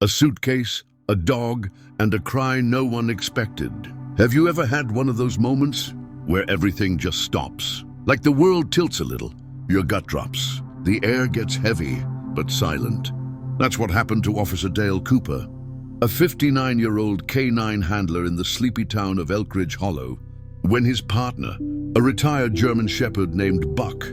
A suitcase, a dog, and a cry no one expected. Have you ever had one of those moments where everything just stops? Like the world tilts a little, your gut drops, the air gets heavy but silent. That's what happened to Officer Dale Cooper, a 59-year-old canine handler in the sleepy town of Elkridge Hollow, when his partner, a retired German Shepherd named Buck,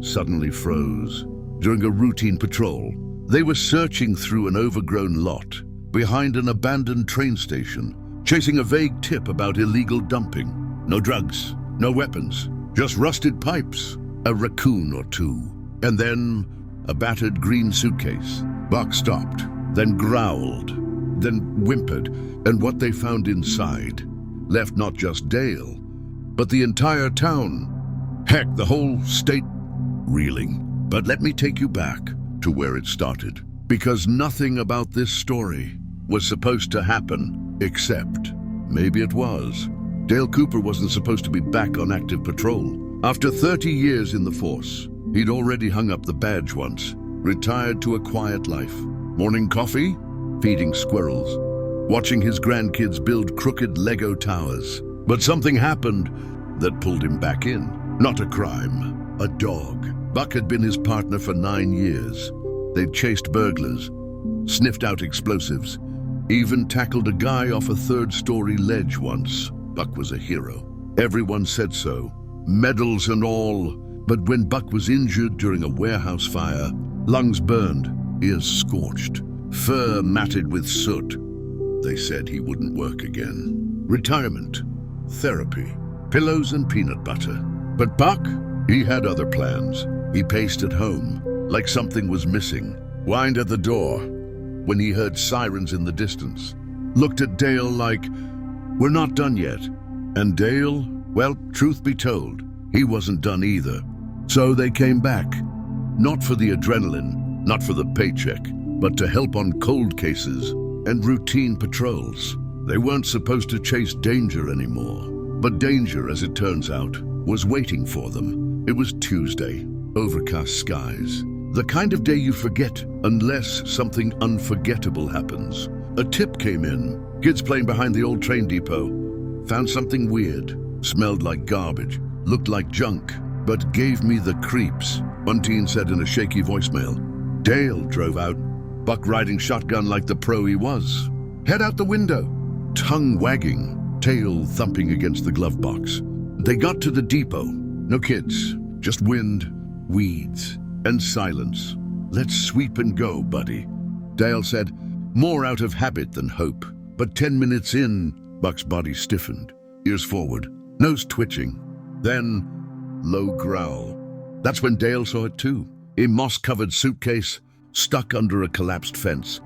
suddenly froze. During a routine patrol, they were searching through an overgrown lot behind an abandoned train station, chasing a vague tip about illegal dumping. No drugs, no weapons, just rusted pipes, a raccoon or two, and then a battered green suitcase. Buck stopped, then growled, then whimpered, and what they found inside left not just Dale, but the entire town, heck, the whole state, reeling. But let me take you back to where it started, because nothing about this story was supposed to happen, except maybe it was. Dale Cooper wasn't supposed to be back on active patrol. After 30 years in the force, he'd already hung up the badge once, retired to a quiet life. Morning coffee, feeding squirrels, watching his grandkids build crooked Lego towers. But something happened that pulled him back in. Not a crime, a dog. Buck had been his partner for 9 years. They'd chased burglars, sniffed out explosives, even tackled a guy off a 3rd-story ledge once. Buck was a hero. Everyone said so, medals and all. But when Buck was injured during a warehouse fire, lungs burned, ears scorched, fur matted with soot, they said he wouldn't work again. Retirement, therapy, pillows and peanut butter. But Buck, he had other plans. He paced at home, like something was missing, whined at the door when he heard sirens in the distance, looked at Dale like, "We're not done yet." And Dale, well, truth be told, he wasn't done either. So they came back, not for the adrenaline, not for the paycheck, but to help on cold cases and routine patrols. They weren't supposed to chase danger anymore. But danger, as it turns out, was waiting for them. It was Tuesday, overcast skies. The kind of day you forget unless something unforgettable happens. A tip came in. Kids playing behind the old train depot found something weird. Smelled like garbage, looked like junk, but gave me the creeps, one teen said in a shaky voicemail. Dale drove out, Buck riding shotgun like the pro he was. Head out the window, tongue wagging, tail thumping against the glove box. They got to the depot. No kids, just wind, weeds, and silence. Let's sweep and go, buddy, Dale said, more out of habit than hope. But 10 minutes in, Buck's body stiffened, ears forward, nose twitching. Then, low growl. That's when Dale saw it too. A moss-covered suitcase stuck under a collapsed fence,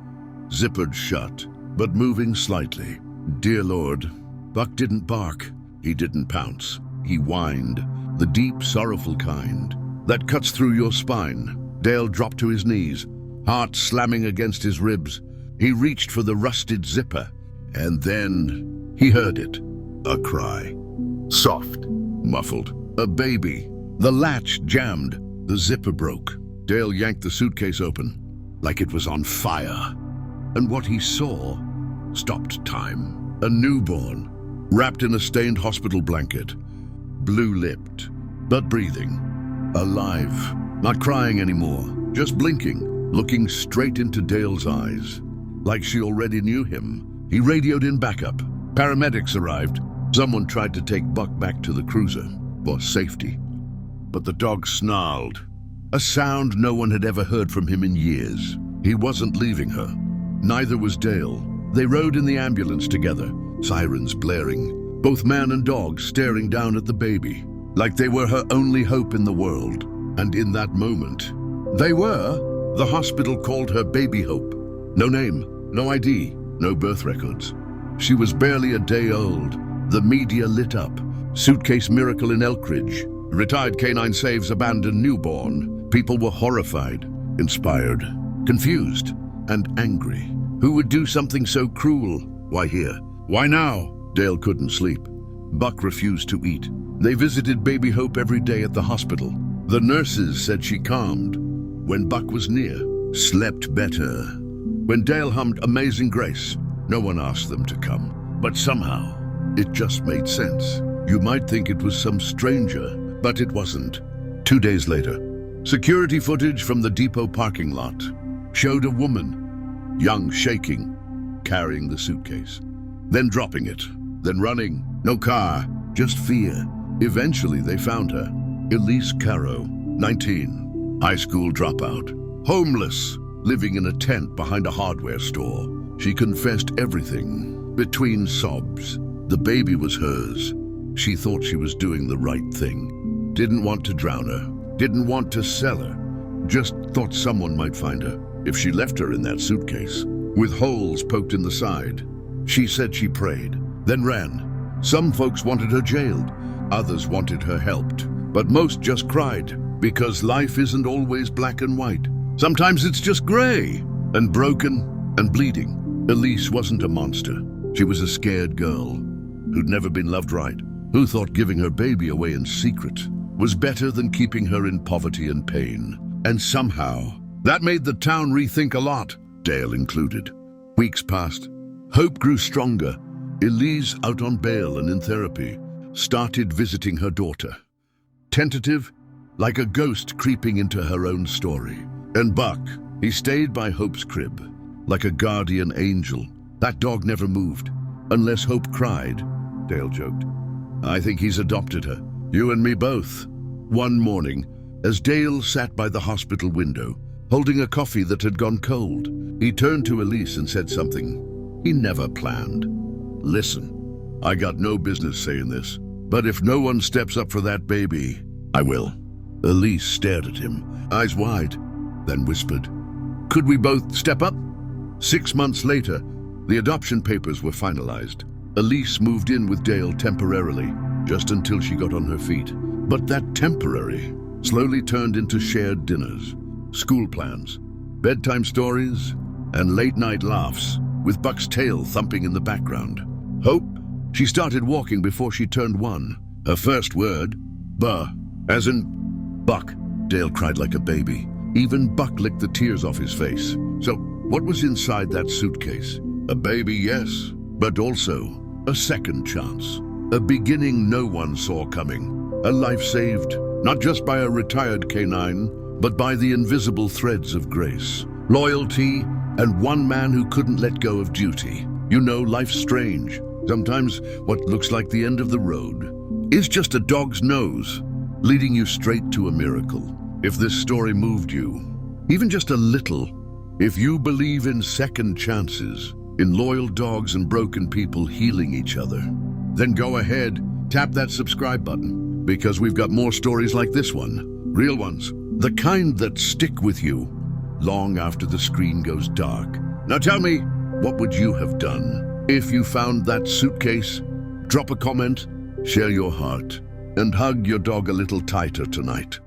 zippered shut, but moving slightly. Dear Lord, Buck didn't bark. He didn't pounce. He whined, the deep, sorrowful kind that cuts through your spine. Dale dropped to his knees, heart slamming against his ribs. He reached for the rusted zipper, and then he heard it. A cry. Soft, muffled. A baby. The latch jammed. The zipper broke. Dale yanked the suitcase open, like it was on fire. And what he saw stopped time. A newborn, wrapped in a stained hospital blanket, blue-lipped, but breathing. Alive, not crying anymore, just blinking, looking straight into Dale's eyes, like she already knew him. He radioed in backup. Paramedics arrived. Someone tried to take Buck back to the cruiser for safety. But the dog snarled, a sound no one had ever heard from him in years. He wasn't leaving her. Neither was Dale. They rode in the ambulance together, sirens blaring, both man and dog staring down at the baby, like they were her only hope in the world. And in that moment, they were. The hospital called her Baby Hope. No name, no ID, no birth records. She was barely a day old. The media lit up. Suitcase miracle in Elkridge. Retired canine saves abandoned newborn. People were horrified, inspired, confused, and angry. Who would do something so cruel? Why here? Why now? Dale couldn't sleep. Buck refused to eat. They visited Baby Hope every day at the hospital. The nurses said she calmed when Buck was near, slept better, When Dale hummed Amazing Grace, no one asked them to come. But somehow, it just made sense. You might think it was some stranger, but it wasn't. 2 days later, security footage from the depot parking lot showed a woman, young, shaking, carrying the suitcase, then dropping it, then running. No car, just fear. Eventually, they found her. Elise Caro, 19, high school dropout, homeless, living in a tent behind a hardware store. She confessed everything, between sobs. The baby was hers. She thought she was doing the right thing. Didn't want to drown her, didn't want to sell her, just thought someone might find her if she left her in that suitcase, with holes poked in the side. She said she prayed, then ran. Some folks wanted her jailed, others wanted her helped, but most just cried, because life isn't always black and white. Sometimes it's just gray, and broken, and bleeding. Elise wasn't a monster. She was a scared girl who'd never been loved right, who thought giving her baby away in secret was better than keeping her in poverty and pain. And somehow, that made the town rethink a lot, Dale included. Weeks passed. Hope grew stronger. Elise, out on bail and in therapy, started visiting her daughter. Tentative, like a ghost creeping into her own story. And Buck, he stayed by Hope's crib, like a guardian angel. That dog never moved, unless Hope cried, Dale joked. I think he's adopted her. You and me both. One morning, as Dale sat by the hospital window, holding a coffee that had gone cold, he turned to Elise and said something he never planned. Listen, I got no business saying this, but if no one steps up for that baby, I will. Elise stared at him, eyes wide, then whispered, Could we both step up? 6 months later, the adoption papers were finalized. Elise moved in with Dale temporarily, just until she got on her feet. But that temporary slowly turned into shared dinners, school plans, bedtime stories, and late-night laughs, with Buck's tail thumping in the background. Hope, she started walking before she turned 1. Her first word, buh, as in Buck. Dale cried like a baby. Even Buck licked the tears off his face. So, what was inside that suitcase? A baby, yes, but also a second chance. A beginning no one saw coming. A life saved, not just by a retired canine, but by the invisible threads of grace, loyalty, and one man who couldn't let go of duty. You know, life's strange. Sometimes what looks like the end of the road is just a dog's nose, leading you straight to a miracle. If this story moved you, even just a little, if you believe in second chances, in loyal dogs and broken people healing each other, then go ahead, tap that subscribe button, because we've got more stories like this one. Real ones, the kind that stick with you long after the screen goes dark. Now tell me, what would you have done if you found that suitcase? Drop a comment, share your heart, and hug your dog a little tighter tonight.